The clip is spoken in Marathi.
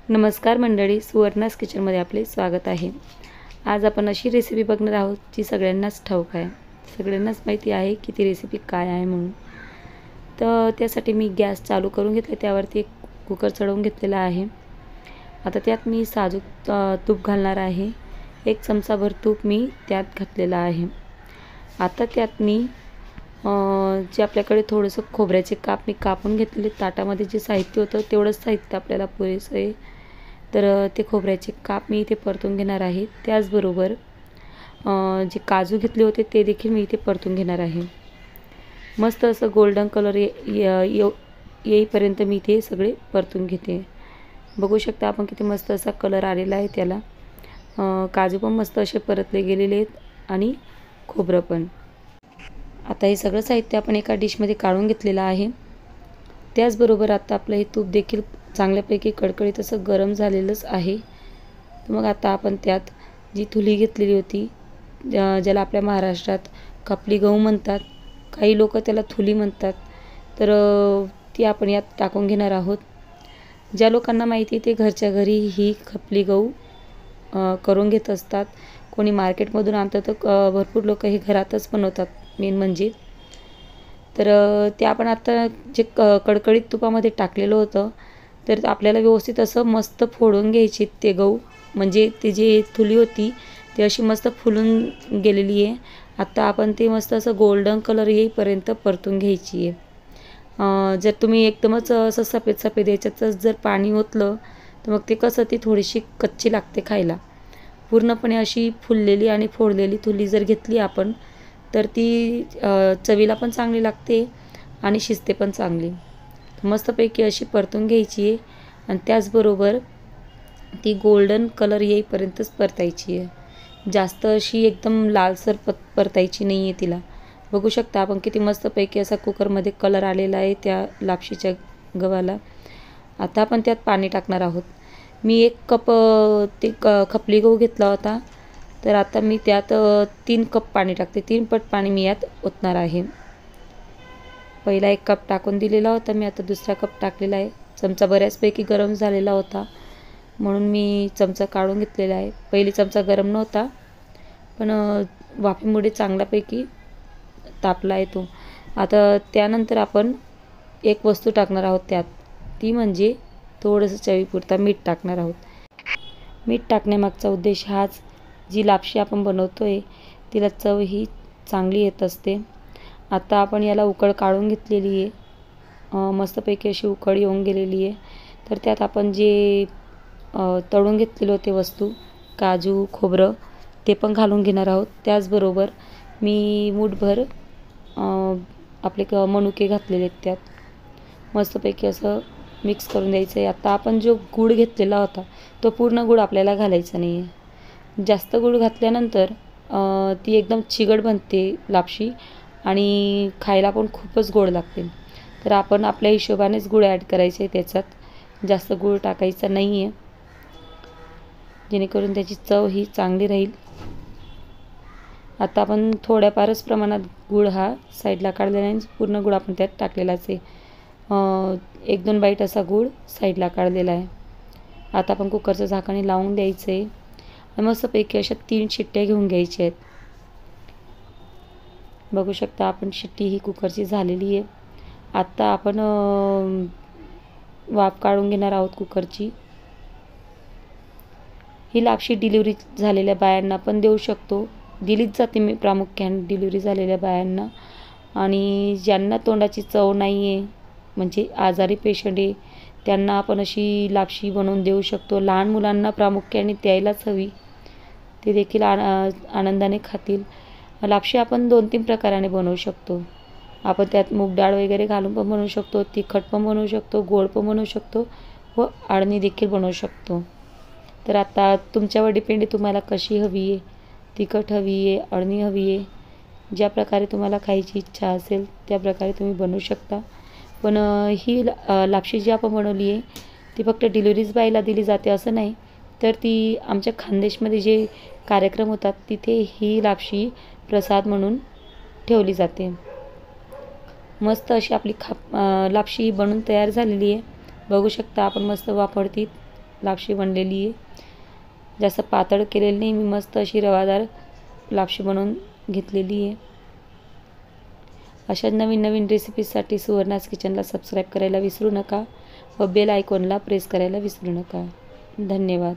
नमस्कार मंडळी, सुवर्णास किचनमध्ये आपले स्वागत आहे। आज आपण अशी रेसिपी बघणार आहोत जी सगळ्यांनाच ठाऊक आहे, सगळ्यांनाच माहिती आहे की ती रेसिपी काय आहे म्हणून। तर त्यासाठी मी गॅस चालू करून घेतले, त्यावरती एक कुकर चढवून घेतलेला आहे। आता त्यात मी साजूक तूप घालणार आहे। 1 चमचाभर तूप मी त्यात घातलेला आहे। आता त्यात मी जे आपल्याकडे थोडंसं खोबऱ्याचे काप मी कापून घेतलेले, ताटामध्ये जे साहित्य होतं तेवढंच साहित्य आपल्याला पुरेसं आहे। तर ते खोबऱ्याचे काप मी इथे परतून घेणार आहे। त्याचबरोबर जे काजू घेतले होते ते देखील मी इथे परतून घेणार आहे। मस्त असं गोल्डन कलर येईपर्यंत मी इथे सगळे परतून घेते। बघू शकता आपण किती मस्त असा कलर आलेला आहे त्याला। काजू पण मस्त असे परतले गेलेले आहेत आणि खोबरं पण। आता हे सगळं साहित्य आपण एका डिशमध्ये काढून घेतलेलं आहे। त्याचबरोबर आता आपलं हे तूप देखील चांगल्यापैकी कडकडीत असं गरम झालेलंच आहे। तर मग आता आपण त्यात जी थुली घेतलेली होती, ज्याला आपल्या महाराष्ट्रात खपली गहू म्हणतात, काही लोक त्याला थुली म्हणतात, तर ती आपण यात टाकून घेणार आहोत। ज्या लोकांना माहिती ते घरच्या घरी ही खपली गहू करून घेत असतात। कोणी मार्केटमधून आणतं, तर भरपूर लोक हे घरातच बनवतात मेन म्हणजे। तर ते आपण आता जे कडकडीत तुपामध्ये टाकलेलं होतं, तर आपल्याला व्यवस्थित असं मस्त फोडून घ्यायची ते गहू, म्हणजे ती जी थुली होती ती अशी मस्त फुलून गेलेली आहे। आता आपण ते मस्त असं गोल्डन कलर येईपर्यंत परतून घ्यायची आहे। जर तुम्ही एकदमच असं सफेद सफेद याच्यातच जर पाणी ओतलं तर मग ते कसं ती थोडीशी कच्ची लागते खायला। पूर्णपणे अशी फुललेली आणि फोडलेली थुली जर घेतली आपण तर ती चवीला पण चांगली लागते आणि शिजते पण चांगली। मस्तपैकी अशी परतून घ्यायची आहे आणि त्याचबरोबर ती गोल्डन कलर येईपर्यंतच परतायची आहे। जास्त अशी एकदम लालसर परतायची नाही आहे तिला। बघू शकता आपण किती मस्तपैकी असा कुकरमध्ये कलर आलेला आहे त्या लापशीच्या गव्हाला। आता आपण त्यात पाणी टाकणार आहोत। मी 1 कप ते खपली गहू घेतला होता, तर आता मी त्यात 3 कप पाणी टाकते। 3 पट पाणी मी यात ओतणार आहे। पहिला 1 कप टाकून दिलेला होता मी, आता दुसरा कप टाकलेला आहे। चमचा बऱ्याचपैकी गरम झालेला होता म्हणून मी चमचा काढून घेतलेला आहे। पहिली चमचा गरम नव्हता, पण वाफेमुळे चांगल्यापैकी तापला आहे तो। आता त्यानंतर आपण एक वस्तू टाकणार आहोत त्यात, ती म्हणजे थोडंसं चवीपुरता मीठ टाकणार आहोत। मीठ टाकण्यामागचा उद्देश हाच, जी लापशी आपण बनवतोय तिला चव ही चांगली येत असते। आता आपण याला उकळ काढून घेतलेली आहे, मस्तपैकी अशी उकळ येऊन गेलेली आहे। तर त्यात आपण जे तळून घेतलेले होते वस्तू, काजू खोबरं, ते पण घालून घेणार आहोत। त्याचबरोबर मी मूठभर आपले मनुके घातलेले आहेत त्यात। मस्तपैकी असं मिक्स करून द्यायचं आहे। आता आपण जो गूळ घेतलेला होता तो पूर्ण गूळ आपल्याला घालायचा नाही आहे। जास्त गूळ घातल्यानंतर ती एकदम चिकट बनते लापशी आणि खायला पण खूपच गोड लागते। तर आपण आपल्या हिशोबानेच गूळ ॲड करायचे त्याच्यात, जास्त गूळ टाकायचा नाही आहे, जेणेकरून त्याची चव ही चांगली राहील। आता आपण थोड्याफारच प्रमाणात गूळ हा साईडला काढलेला आहे, पूर्ण गूळ आपण त्यात टाकलेलाच आहे। 1-2 बाईट असा गूळ साईडला काढलेला आहे। आता आपण कुकरचं झाकण लावून द्यायचं आहे आणि मस्तपैकी अशा 3 शिट्ट्या घेऊन घ्यायच्या आहेत। बघू शकता आपण शिट्टी ही कुकरची झालेली आहे। आता आपण वाफ काढून घेणार आहोत कुकरची। ही लापशी डिलिव्हरी झालेल्या बायांना पण देऊ शकतो, दिलीच जाते मी प्रामुख्याने डिलिव्हरी झालेल्या बायांना। आणि ज्यांना तोंडाची चव नाही आहे, म्हणजे आजारी पेशंट आहे, त्यांना आपण अशी लापशी बनवून देऊ शकतो। लहान मुलांना प्रामुख्याने द्यायलाच हवी, ते देखील आनंदाने खातील। लापशी आपण 2-3 प्रकाराने बनवू शकतो। आपण त्यात मूग डाळ वगैरे घालून पण बनवू शकतो, तिखट पण बनवू शकतो, गोड पण बनवू शकतो व आळणी देखील बनवू शकतो। तर आता तुमच्यावर डिपेंड आहे तुम्हाला कशी हवी आहे, तिखट हवी आहे, आळणी हवी आहे, ज्या प्रकारे तुम्हाला खायची इच्छा असेल त्या प्रकारे तुम्ही बनवू शकता। पण ही लापशी जी आपण बनवली आहे ती फक्त डिलिव्हरीज बाईला दिली जाते असं नाही, तर ती आमच्या खानदेशमध्ये जे कार्यक्रम होतात तिथे ही लापशी प्रसाद म्हणून ठेवली जाते। मस्त अशी आपली लापशी बनून तयार झालेली आहे। बघू शकता आपण मस्त वाफवती लापशी बनलेली आहे. जास्त पातळ केलेली नाही, मी मस्त अशी रवादार लापशी बनवून घेतलेली आहे. अशा नवीन नवीन रेसिपीजसाठी सुवर्णाज किचनला सबस्क्राईब करायला विसरू नका व बेल आयकॉनला प्रेस करायला विसरू नका. धन्यवाद.